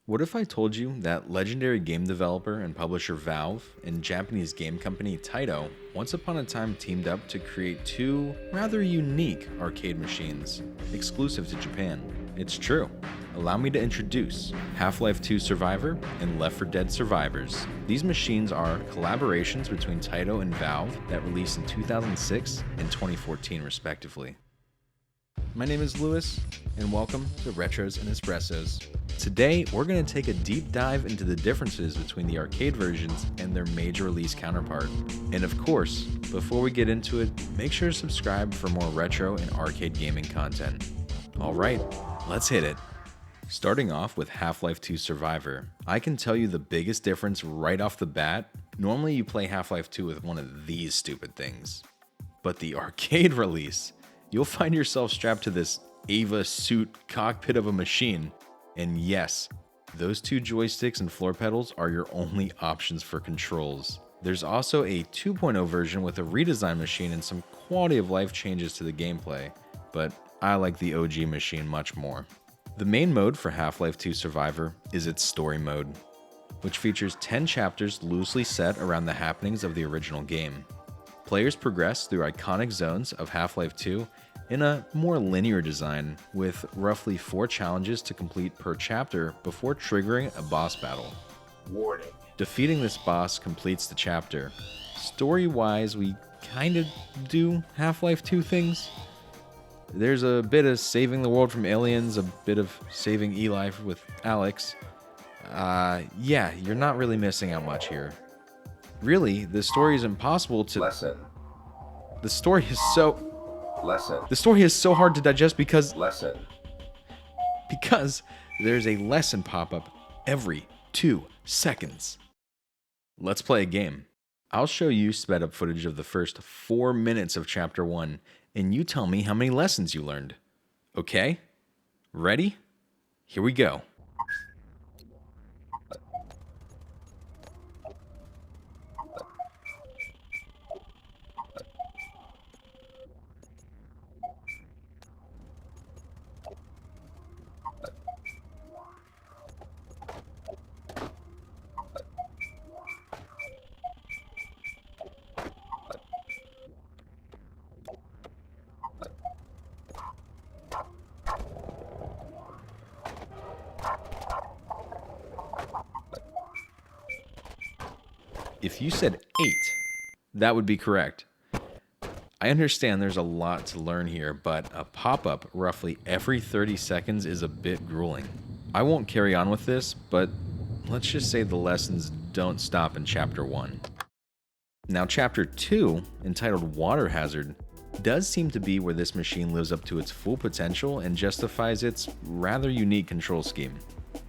What if I told you that legendary game developer and publisher Valve and Japanese game company Taito once upon a time teamed up to create two rather unique arcade machines exclusive to Japan? It's true. Allow me to introduce Half-Life 2 Survivor and Left 4 Dead Survivors. These machines are collaborations between Taito and Valve that released in 2006 and 2014 respectively. My name is Lewis, and welcome to Retros and Espressos. Today, we're going to take a deep dive into the differences between the arcade versions and their major release counterpart. And of course, before we get into it, make sure to subscribe for more retro and arcade gaming content. Alright, let's hit it. Starting off with Half-Life 2 Survivor, I can tell you the biggest difference right off the bat. Normally you play Half-Life 2 with one of these stupid things. But the arcade release, you'll find yourself strapped to this Ava suit cockpit of a machine. And yes, those two joysticks and floor pedals are your only options for controls. There's also a 2.0 version with a redesigned machine and some quality of life changes to the gameplay, but I like the OG machine much more. The main mode for Half-Life 2 Survivor is its story mode, which features 10 chapters loosely set around the happenings of the original game. Players progress through iconic zones of Half-Life 2 in a more linear design, with roughly 4 challenges to complete per chapter before triggering a boss battle. Warning. Defeating this boss completes the chapter. Story-wise, we kinda do Half-Life 2 things. There's a bit of saving the world from aliens, a bit of saving Eli with Alex. Yeah, you're not really missing out much here. Really, the story is impossible to... Lesson. The story is so... Lesson. The story is so hard to digest because Lesson. there's a lesson pop-up every 2 seconds. Let's play a game. I'll show you sped up footage of the first 4 minutes of Chapter 1, and you tell me how many lessons you learned. Okay? Ready? Here we go. If you said 8, that would be correct. I understand there's a lot to learn here, but a pop-up roughly every 30 seconds is a bit grueling. I won't carry on with this, but let's just say the lessons don't stop in Chapter 1. Now, Chapter 2, entitled Water Hazard, does seem to be where this machine lives up to its full potential and justifies its rather unique control scheme.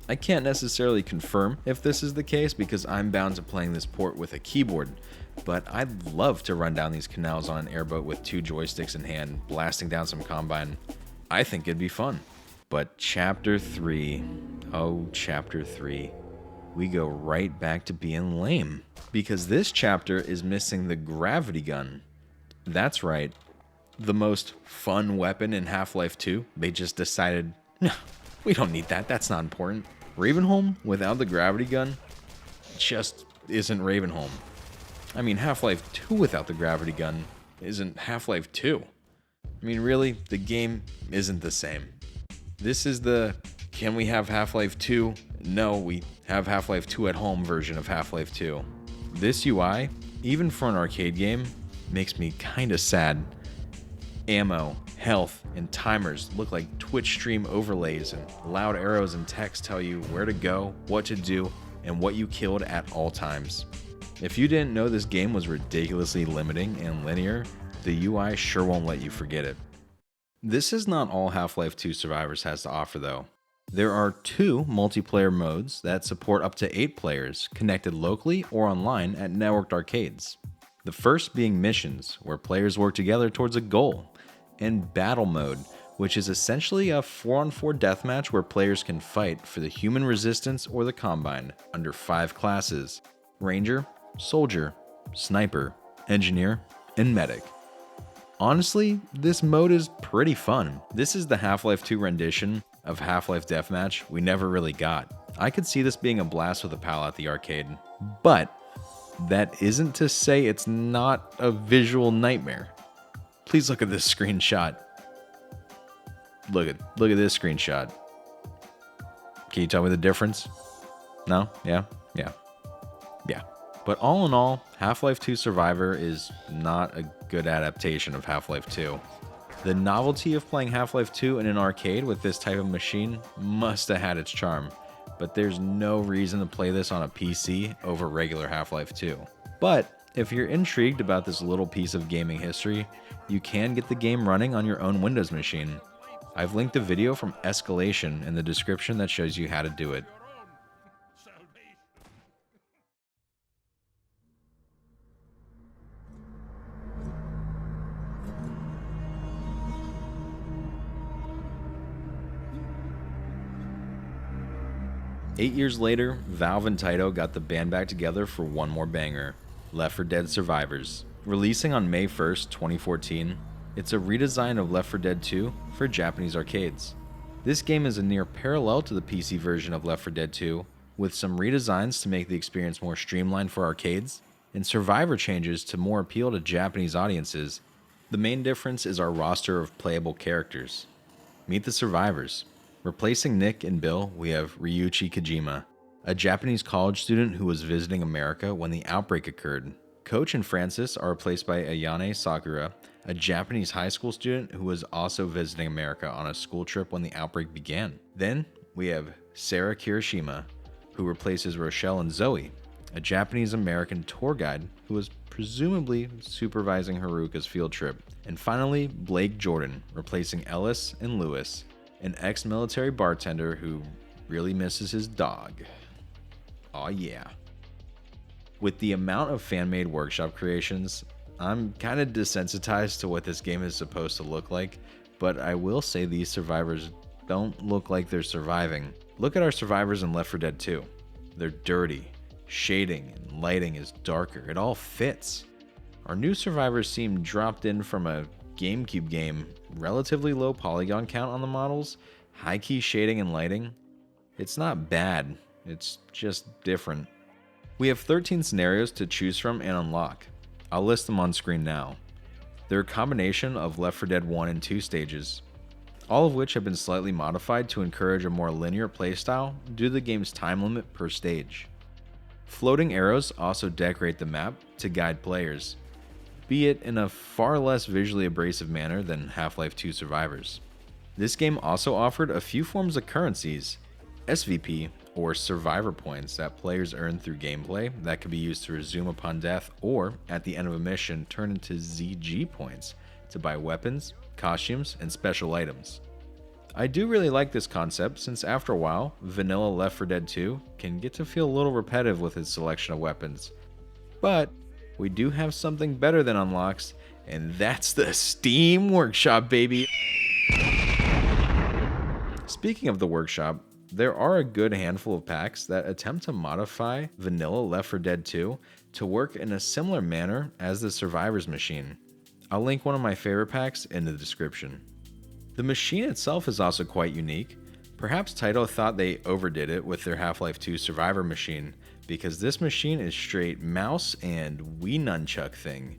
I can't necessarily confirm if this is the case because I'm bound to playing this port with a keyboard, but I'd love to run down these canals on an airboat with 2 joysticks in hand, blasting down some Combine. I think it'd be fun. But Chapter 3, oh Chapter 3, we go right back to being lame. Because this chapter is missing the gravity gun. That's right, the most fun weapon in Half-Life 2. They just decided, no, we don't need that, that's not important. Ravenholm without the gravity gun just isn't Ravenholm. I mean, Half-Life 2 without the gravity gun isn't Half-Life 2. I mean, really, the game isn't the same. This is the, can we have Half-Life 2? No, we have Half-Life 2 at home version of Half-Life 2. This UI, even for an arcade game, makes me kinda sad. Ammo, health, and timers look like Twitch stream overlays, and loud arrows and text tell you where to go, what to do, and what you killed at all times. If you didn't know this game was ridiculously limiting and linear, the UI sure won't let you forget it. This is not all Half-Life 2 Survivors has to offer though. There are 2 multiplayer modes that support up to 8 players, connected locally or online at networked arcades. The first being Missions, where players work together towards a goal, and Battle Mode, which is essentially a 4-on-4 deathmatch where players can fight for the human resistance or the Combine under 5 classes: Ranger, Soldier, Sniper, Engineer, and Medic. Honestly, this mode is pretty fun. This is the Half-Life 2 rendition of Half-Life Deathmatch we never really got. I could see this being a blast with a pal at the arcade, but that isn't to say it's not a visual nightmare. Please look at this screenshot. Look at this screenshot. Can you tell me the difference? No? Yeah? Yeah. Yeah. But all in all, Half-Life 2 Survivor is not a good adaptation of Half-Life 2. The novelty of playing Half-Life 2 in an arcade with this type of machine must have had its charm, but there's no reason to play this on a PC over regular Half-Life 2. But if you're intrigued about this little piece of gaming history, you can get the game running on your own Windows machine. I've linked a video from Escalation in the description that shows you how to do it. 8 years later, Valve and Taito got the band back together for one more banger, Left 4 Dead Survivors. Releasing on May 1st, 2014, it's a redesign of Left 4 Dead 2 for Japanese arcades. This game is a near parallel to the PC version of Left 4 Dead 2, with some redesigns to make the experience more streamlined for arcades, and survivor changes to more appeal to Japanese audiences. The main difference is our roster of playable characters. Meet the survivors. Replacing Nick and Bill, we have Ryuichi Kojima, a Japanese college student who was visiting America when the outbreak occurred. Coach and Francis are replaced by Ayane Sakura, a Japanese high school student who was also visiting America on a school trip when the outbreak began. Then, we have Sarah Kirishima, who replaces Rochelle and Zoe, a Japanese-American tour guide who was presumably supervising Haruka's field trip. And finally, Blake Jordan, replacing Ellis and Lewis, an ex-military bartender who really misses his dog. Aw yeah. With the amount of fan-made workshop creations, I'm kind of desensitized to what this game is supposed to look like, but I will say these survivors don't look like they're surviving. Look at our survivors in Left 4 Dead 2. They're dirty, shading and lighting is darker, it all fits. Our new survivors seem dropped in from a GameCube game, relatively low polygon count on the models, high key shading and lighting. It's not bad, it's just different. We have 13 scenarios to choose from and unlock. I'll list them on screen now. They're a combination of Left 4 Dead 1 and 2 stages, all of which have been slightly modified to encourage a more linear playstyle due to the game's time limit per stage. Floating arrows also decorate the map to guide players, be it in a far less visually abrasive manner than Half-Life 2 Survivors. This game also offered a few forms of currencies, SVP, or survivor points that players earn through gameplay that could be used to resume upon death or, at the end of a mission, turn into ZG points to buy weapons, costumes, and special items. I do really like this concept since after a while, vanilla Left 4 Dead 2 can get to feel a little repetitive with its selection of weapons. But we do have something better than unlocks, and that's the Steam Workshop, baby! Speaking of the workshop, there are a good handful of packs that attempt to modify vanilla Left 4 Dead 2 to work in a similar manner as the Survivors machine. I'll link one of my favorite packs in the description. The machine itself is also quite unique. Perhaps Taito thought they overdid it with their Half-Life 2 Survivor machine, because this machine is straight mouse and Wii nunchuck thing.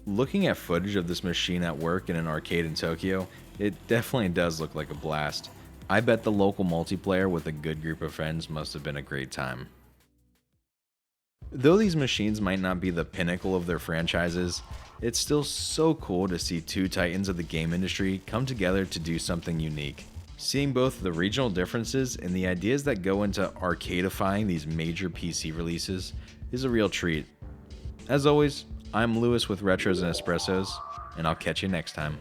Looking at footage of this machine at work in an arcade in Tokyo, it definitely does look like a blast. I bet the local multiplayer with a good group of friends must have been a great time. Though these machines might not be the pinnacle of their franchises, it's still so cool to see two titans of the game industry come together to do something unique. Seeing both the regional differences and the ideas that go into arcadeifying these major PC releases is a real treat. As always, I'm Lewis with Retros and Espressos, and I'll catch you next time.